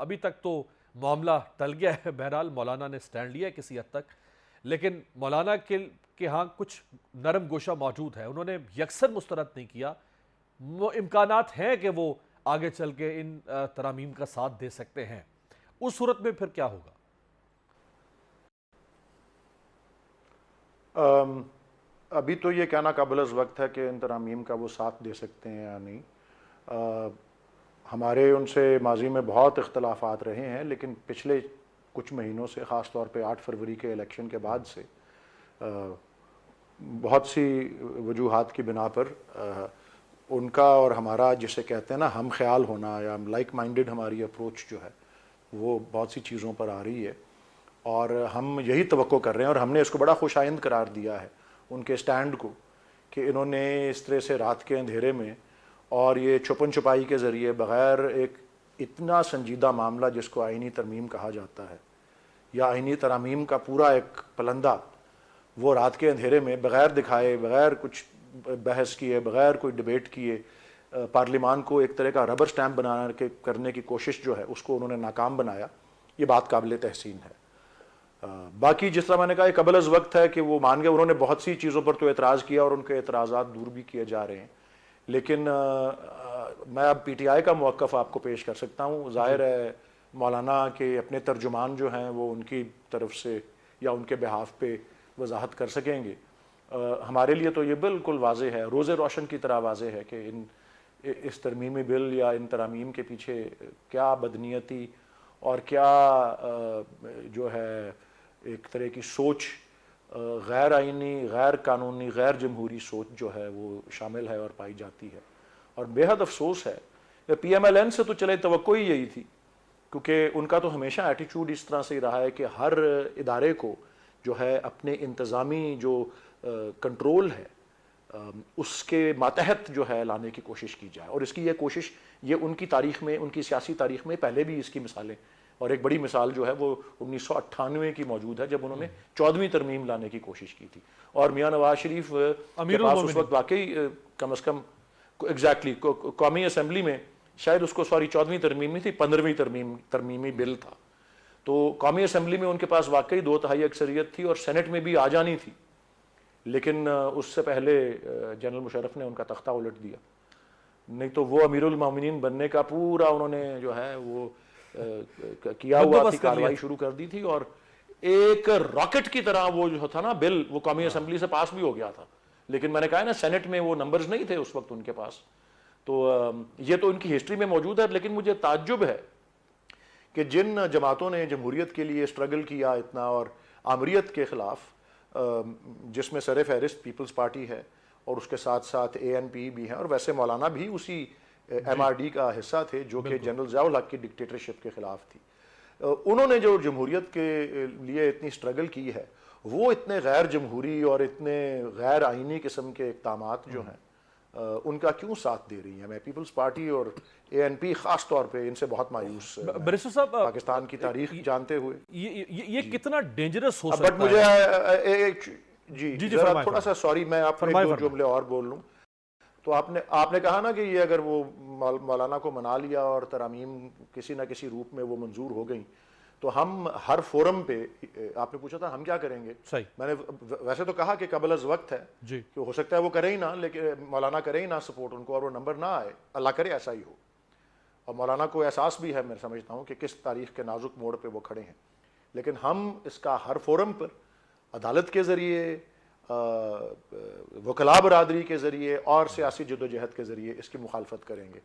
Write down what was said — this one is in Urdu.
ابھی تک تو معاملہ ٹل گیا ہے، بہرحال مولانا نے سٹینڈ لیا ہے کسی حد تک، لیکن مولانا کے ہاں کچھ نرم گوشہ موجود ہے، انہوں نے یکسر مسترد نہیں کیا، وہ امکانات ہیں کہ وہ آگے چل کے ان ترامیم کا ساتھ دے سکتے ہیں، اس صورت میں پھر کیا ہوگا؟ ابھی تو یہ کہنا قابل از وقت ہے کہ ان ترامیم کا وہ ساتھ دے سکتے ہیں یا نہیں. ہمارے ان سے ماضی میں بہت اختلافات رہے ہیں، لیکن پچھلے کچھ مہینوں سے، خاص طور پہ 8 فروری کے الیکشن کے بعد سے، بہت سی وجوہات کی بنا پر ان کا اور ہمارا جسے کہتے ہیں نا ہم خیال ہونا یا لائک مائنڈڈ ہماری اپروچ جو ہے وہ بہت سی چیزوں پر آ رہی ہے، اور ہم یہی توقع کر رہے ہیں، اور ہم نے اس کو بڑا خوش آئند قرار دیا ہے ان کے سٹینڈ کو، کہ انہوں نے اس طرح سے رات کے اندھیرے میں اور یہ چھپن چھپائی کے ذریعے بغیر ایک اتنا سنجیدہ معاملہ جس کو آئینی ترمیم کہا جاتا ہے یا آئینی ترامیم کا پورا ایک پلندہ، وہ رات کے اندھیرے میں بغیر دکھائے، بغیر کچھ بحث کیے، بغیر کوئی ڈیبیٹ کیے، پارلیمان کو ایک طرح کا ربر سٹیمپ کرنے کی کوشش جو ہے اس کو انہوں نے ناکام بنایا. یہ بات قابل تحسین ہے. باقی جس طرح میں نے کہا یہ قبل از وقت ہے کہ وہ مان گئے، انہوں نے بہت سی چیزوں پر تو اعتراض کیا اور ان کے اعتراضات دور بھی کیے جا رہے ہیں، لیکن میں اب پی ٹی آئی کا موقف آپ کو پیش کر سکتا ہوں. ظاہر ہے مولانا کے اپنے ترجمان جو ہیں وہ ان کی طرف سے یا ان کے بہاف پہ وضاحت کر سکیں گے. ہمارے لیے تو یہ بالکل واضح ہے، روز روشن کی طرح واضح ہے کہ اس ترمیمی بل یا ان ترامیم کے پیچھے کیا بدنیتی اور کیا جو ہے ایک طرح کی سوچ، غیر آئینی، غیر قانونی، غیر جمہوری سوچ جو ہے وہ شامل ہے اور پائی جاتی ہے. اور بے حد افسوس ہے، پی ایم ایل این سے تو چلے توقع ہی یہی تھی، کیونکہ ان کا تو ہمیشہ ایٹیچیوڈ اس طرح سے ہی رہا ہے کہ ہر ادارے کو جو ہے اپنے انتظامی جو کنٹرول ہے اس کے ماتحت جو ہے لانے کی کوشش کی جائے. اور اس کی یہ کوشش، یہ ان کی تاریخ میں، ان کی سیاسی تاریخ میں پہلے بھی اس کی مثالیں، اور ایک بڑی مثال جو ہے وہ 1998 کی موجود ہے جب انہوں نے 14ویں ترمیم لانے کی کوشش کی تھی، اور میاں نواز شریف کے امیر پاس اس المومنین وقت واقعی کم از کم ایگزیکٹلی قومی اسمبلی میں شاید اس کو 14ویں ترمیم نہیں تھی، 15ویں ترمیمی بل تھا. تو قومی اسمبلی میں ان کے پاس واقعی 2/3 اکثریت تھی اور سینٹ میں بھی آ جانی تھی، لیکن اس سے پہلے جنرل مشرف نے ان کا تختہ الٹ دیا. نہیں تو وہ امیر المومنین بننے کا پورا انہوں نے جو ہے وہ کیا ہوا تھی، کارروائی شروع کر دی تھی، اور ایک راکٹ کی طرح وہ جو تھا نا بل، وہ قومی اسمبلی سے پاس بھی ہو گیا تھا، لیکن میں نے کہا نا سینٹ میں وہ نمبرز نہیں تھے اس وقت ان کے پاس. تو یہ تو ان کی ہسٹری میں موجود ہے. لیکن مجھے تعجب ہے کہ جن جماعتوں نے جمہوریت کے لیے اسٹرگل کیا اتنا اور آمریت کے خلاف، جس میں سر فہرست پیپلز پارٹی ہے اور اس کے ساتھ ساتھ اے این پی بھی ہیں، اور ویسے مولانا بھی اسی ایم آر ڈی کا حصہ تھے جو کہ جنرل ضیاء الحق کی ڈکٹیٹرشپ کے خلاف تھی. انہوں نے جو جمہوریت کے لیے اتنی اسٹرگل کی ہے، وہ اتنے غیر جمہوری اور اتنے غیر آئینی قسم کے اقدامات جو ہیں ان کا کیوں ساتھ دے رہی ہیں؟ میں پیپلز پارٹی اور اے این پی خاص طور پہ ان سے بہت مایوس، بریسٹر صاحب پاکستان کی تاریخ جانتے ہوئے. یہ کتنا ڈینجرس ہو بٹ سکتا مجھے ہے؟ جی ذرا تھوڑا سا سوری، میں آپ نے دو جملے اور بول لوں. تو آپ نے کہا نا کہ یہ اگر وہ مولانا کو منا لیا اور ترامیم کسی نہ کسی روپ میں وہ منظور ہو گئیں، تو ہم ہر فورم پہ، آپ نے پوچھا تھا ہم کیا کریں گے، میں نے ویسے تو کہا کہ قبل از وقت ہے کہ ہو سکتا ہے وہ کرے ہی نہ، لیکن مولانا کرے ہی نہ سپورٹ ان کو اور وہ نمبر نہ آئے، اللہ کرے ایسا ہی ہو. اور مولانا کو احساس بھی ہے، میں سمجھتا ہوں کہ کس تاریخ کے نازک موڑ پہ وہ کھڑے ہیں. لیکن ہم اس کا ہر فورم پر عدالت کے ذریعے، وکلاء برادری کے ذریعے اور سیاسی جدوجہد کے ذریعے اس کی مخالفت کریں گے.